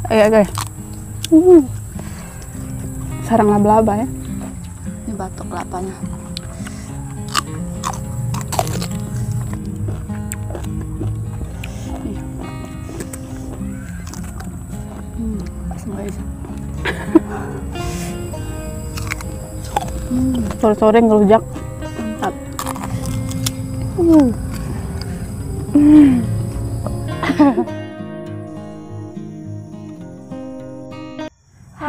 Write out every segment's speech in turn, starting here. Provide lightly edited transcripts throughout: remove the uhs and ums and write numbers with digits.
Ayo guys. Sarang laba-laba ya. Ini batok kelapanya. Asam guys. Sore-sore ngerujak. Mantap.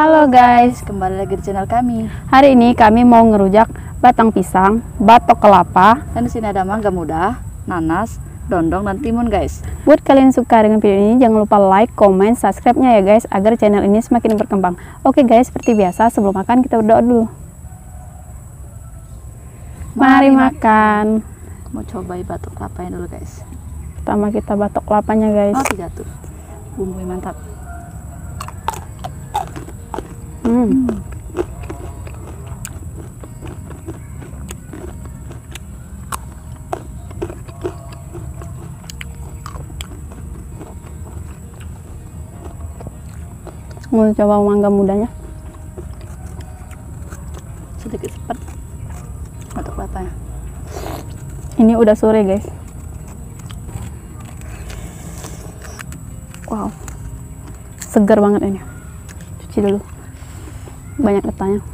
Halo guys, Kembali lagi di channel kami. hari ini kami mau ngerujak batang pisang, batok kelapa. Dan di sini ada mangga muda, nanas, dondong, dan timun guys. Buat kalian yang suka dengan video ini, jangan lupa like, comment, subscribe-nya ya guys, agar channel ini semakin berkembang. Oke guys, seperti biasa sebelum makan kita berdoa dulu. Mari makan. Mau cobain batok kelapanya dulu guys. Pertama kita batok kelapanya guys. Oh tidak tuh, bumbunya mantap. Mau coba mangga mudanya. Sedikit sepet batok kelapanya. Ini udah sore guys. Wow, segar banget ini. Cuci dulu. Banyak getahnya.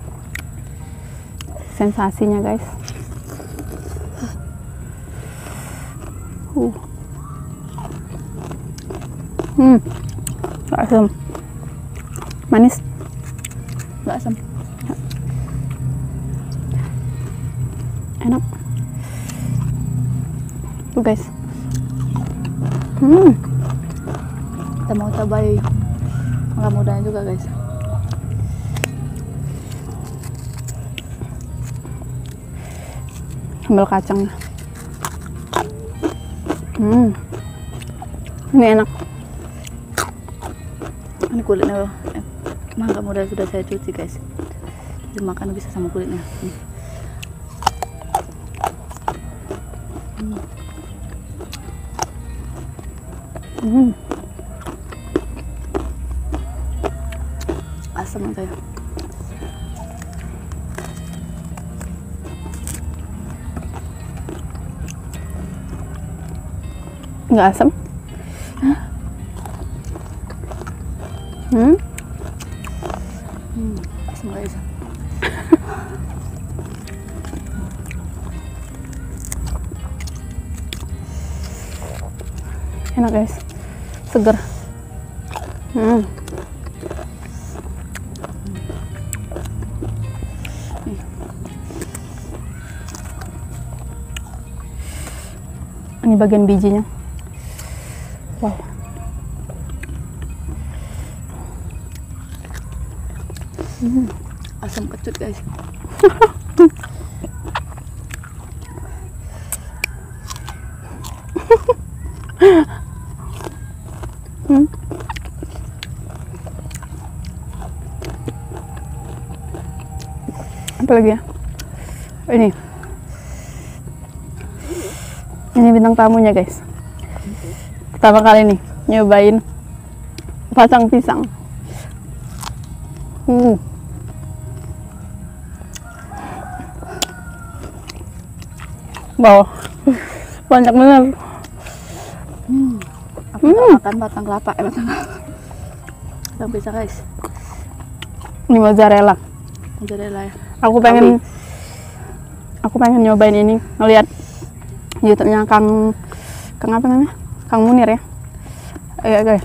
Sensasinya guys. Gak asam. Manis. Nggak asam. Enak. Tuh guys. Kita mau cobain mangga mudanya juga guys. Sambal kacangnya. Ini enak. Ini kulitnya mangga muda sudah saya cuci guys. Jadi makan bisa sama kulitnya. Asam saya. Nggak asam. Asam guys. Enak guys, seger. Ini bagian bijinya. Wow. Asam kecut guys. Apa lagi ya? Ini bintang tamunya guys. Pertama kali nih nyobain batang pisang. Wow, banyak bener. Aku nggak makan batang kelapa, batang pisang guys. Ini mozzarella. Mozzarella ya. Aku pengen nyobain ini, ngeliat YouTube-nya Kang apa namanya? Kang Munir ya. Ayo guys.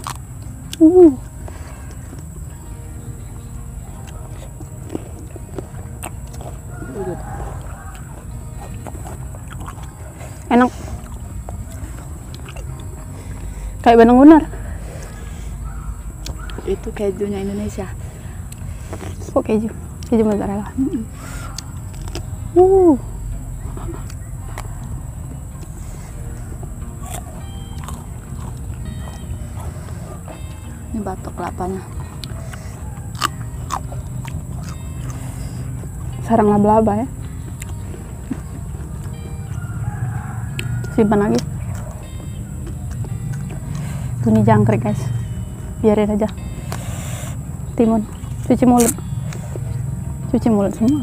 Enak. Kayak benar-benar. Itu kejunya Indonesia. Kok keju? Keju mozzarella. Ini batok kelapanya. Sarang laba-laba ya. Simpan lagi. Ini jangkrik guys. Biarin aja. Timun. Cuci mulut. Cuci mulut semua.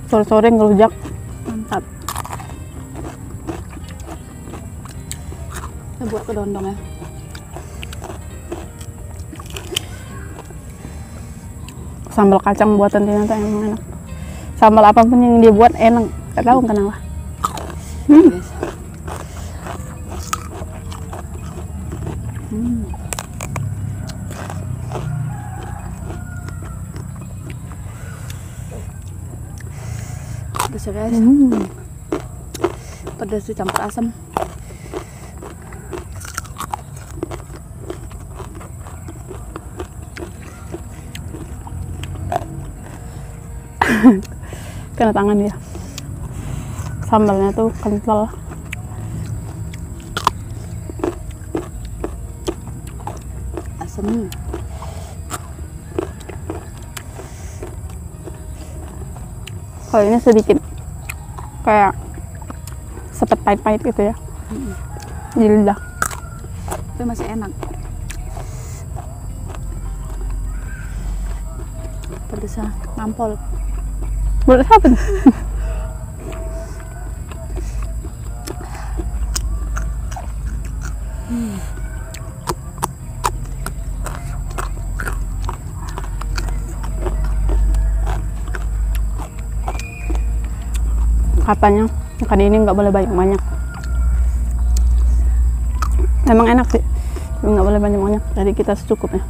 Sore-sore ngelujak. Mantap. Kita buat kedondong ya. Sambal kacang buatan Tina tuh emang enak. Sambal apapun yang dia buat enak. Gak tahu kenapa. Guys. Pedas ya guys. Pedas dicampur asam. Kena tangan dia. Sambalnya tuh kental. Asam. Kalau ini sedikit kayak sepet pahit-pahit gitu ya di lidah. Tapi masih enak. Pedasnya nampol. Menurut siapa tuh? Katanya makan ini nggak boleh banyak-banyak. Emang enak sih, tapi nggak boleh banyak-banyak. Jadi kita secukupnya.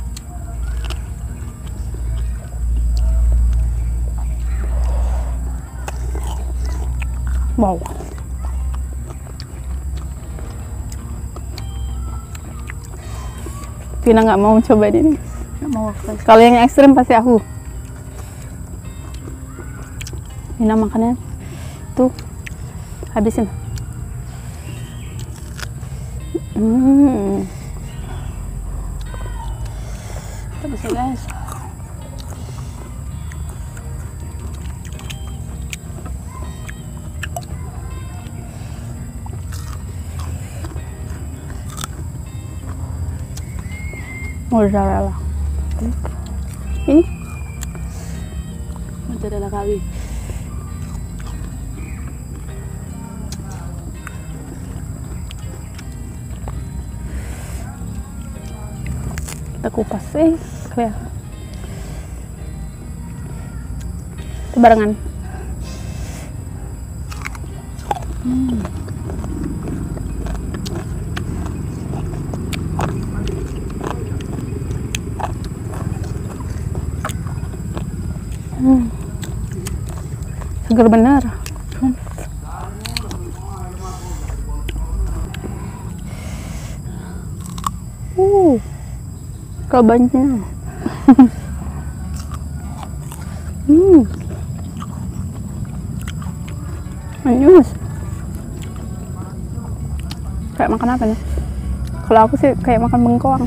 Wow. Tina nggak mau cobain ini. Nggak mau guys. Kalau yang ekstrim pasti aku. Tina makannya tuh habisin. Pedas ya guys. Mozzarella. Ini Mozzarella kali. kita kupas kelihatan. Itu barengan. Seger bener. Kabanya. Manis. Kayak makan apa nih? Kalau aku sih kayak makan bengkoang.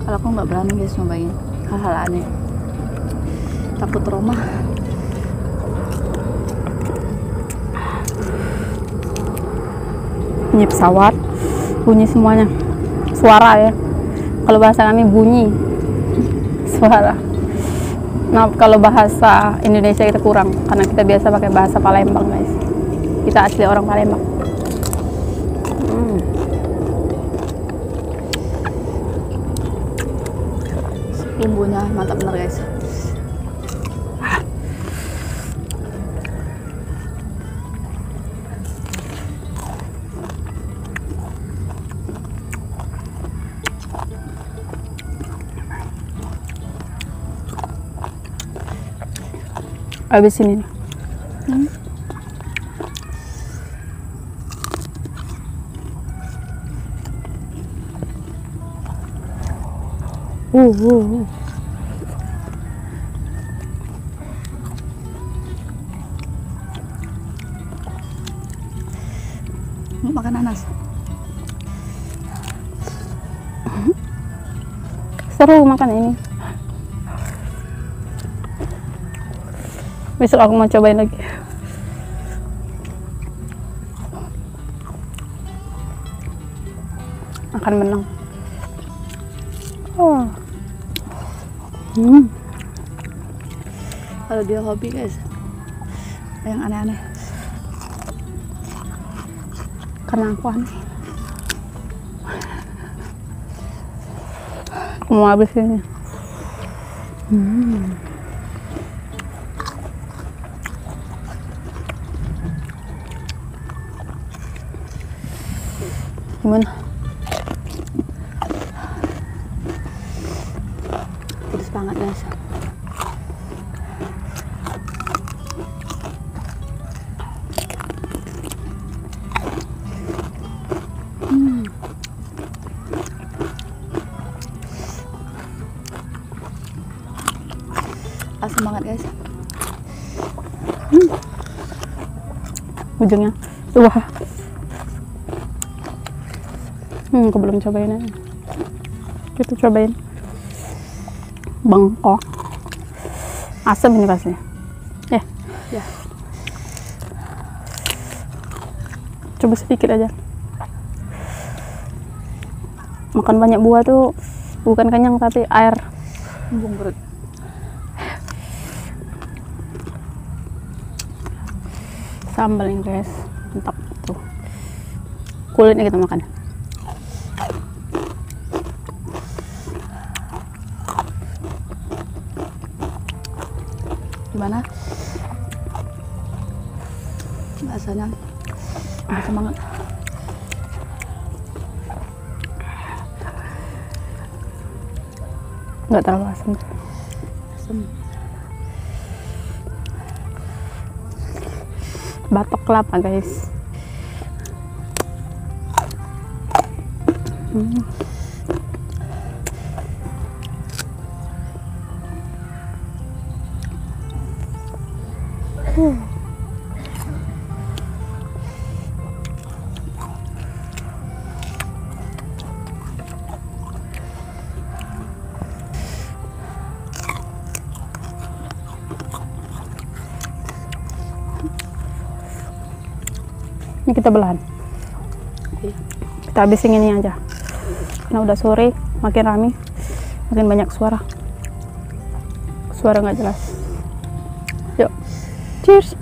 Kalau aku nggak berani guys nyobain hal-hal aneh, takut trauma. Bunyi pesawat, bunyi semuanya, suara ya. Kalau bahasa kami bunyi, suara. Nah kalau bahasa Indonesia kita kurang, karena kita biasa pakai bahasa Palembang guys. Kita asli orang Palembang. Bumbunya mantap bener guys. Habis ini. Makan nanas. Seru makan ini. Besok aku mau cobain lagi. Akan menang. Oh. Kalau dia hobi guys, yang aneh-aneh. Karena aku aneh. Aku mau habis ini. Gimana? Pedes banget guys. Asam banget guys. Ujungnya. Wah. Aku belum cobain aja. Kita cobain. Bengkok. Asam ini pasti. Ya. Coba sedikit aja. Makan banyak buah tuh bukan kenyang tapi air. Bumbung perut. Sambal ini guys, mantap tuh. Kulitnya kita makan. Gimana? Rasanya asam banget. Nggak terlalu asam. Asam. Batok kelapa guys. Ini kita belahan. Iya. Kita habisin ini aja. Karena udah sore, makin rame, makin banyak suara. Suara nggak jelas. Yuk, cheers.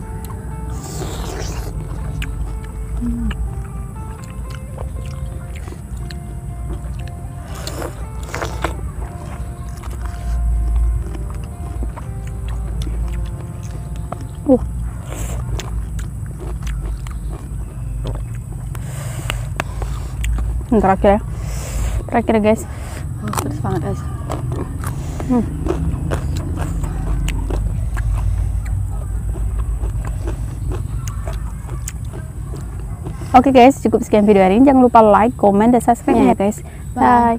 Yang terakhir ya guys. Oh, pedes banget guys. Oke guys, cukup sekian video hari ini. Jangan lupa like, comment, dan subscribe ya guys. Bye.